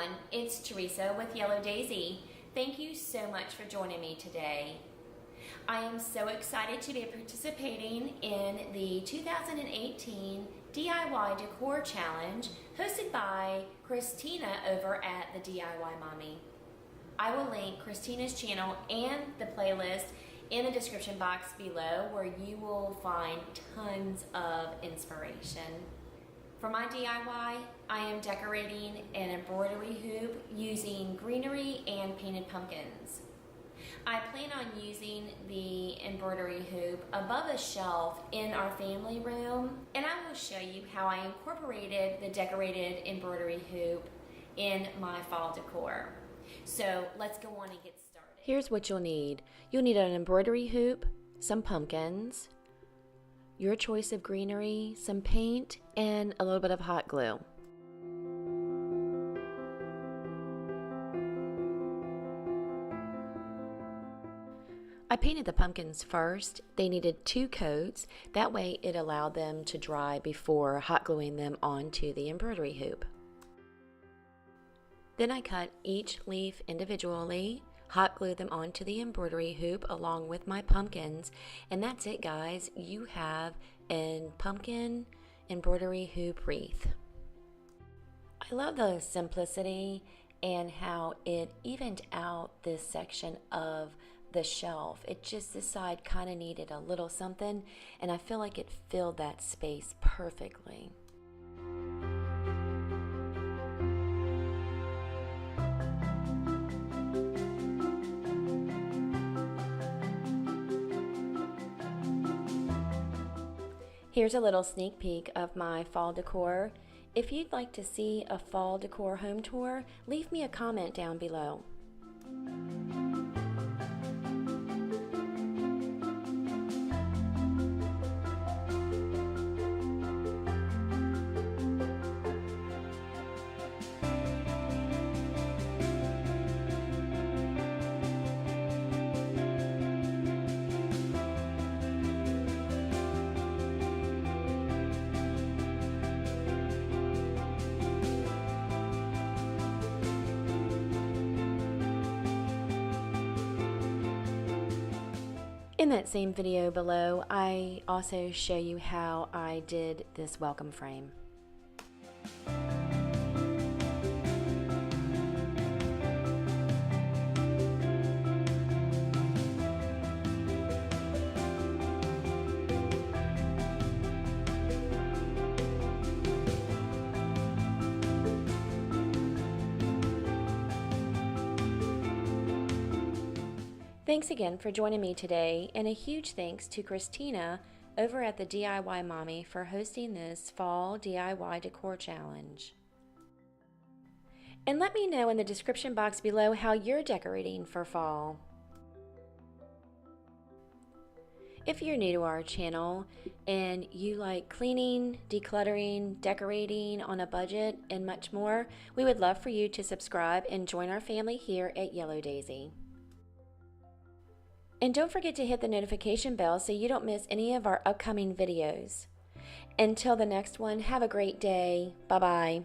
everyone, it's Teresa with Yellow Daisy. Thank you so much for joining me today. I am so excited to be participating in the 2018 DIY Decor Challenge hosted by Christina over at the DIY Mommy. I will link Christina's channel and the playlist in the description box below where you will find tons of inspiration. For my DIY, I am decorating an embroidery hoop using greenery and painted pumpkins. I plan on using the embroidery hoop above a shelf in our family room, and I will show you how I incorporated the decorated embroidery hoop in my fall decor. So let's go on and get started. Here's what you'll need. You'll need an embroidery hoop, some pumpkins, your choice of greenery, some paint, and a little bit of hot glue. I painted the pumpkins first. They needed 2 coats. That way it allowed them to dry before hot gluing them onto the embroidery hoop. Then I cut each leaf individually, hot glued them onto the embroidery hoop along with my pumpkins, and that's it, guys. You have a pumpkin embroidery hoop wreath. I love the simplicity and how it evened out this section of the shelf. This side kind of needed a little something, and I feel like it filled that space perfectly. Here's a little sneak peek of my fall decor. If you'd like to see a fall decor home tour, leave me a comment down below. In that same video below, I also show you how I did this welcome frame. Thanks again for joining me today, and a huge thanks to Christina over at the DIY Mommy for hosting this Fall DIY Decor Challenge. And let me know in the description box below how you're decorating for fall. If you're new to our channel and you like cleaning, decluttering, decorating on a budget, and much more, we would love for you to subscribe and join our family here at Yellow Daisy. And don't forget to hit the notification bell so you don't miss any of our upcoming videos. Until the next one, have a great day. Bye-bye.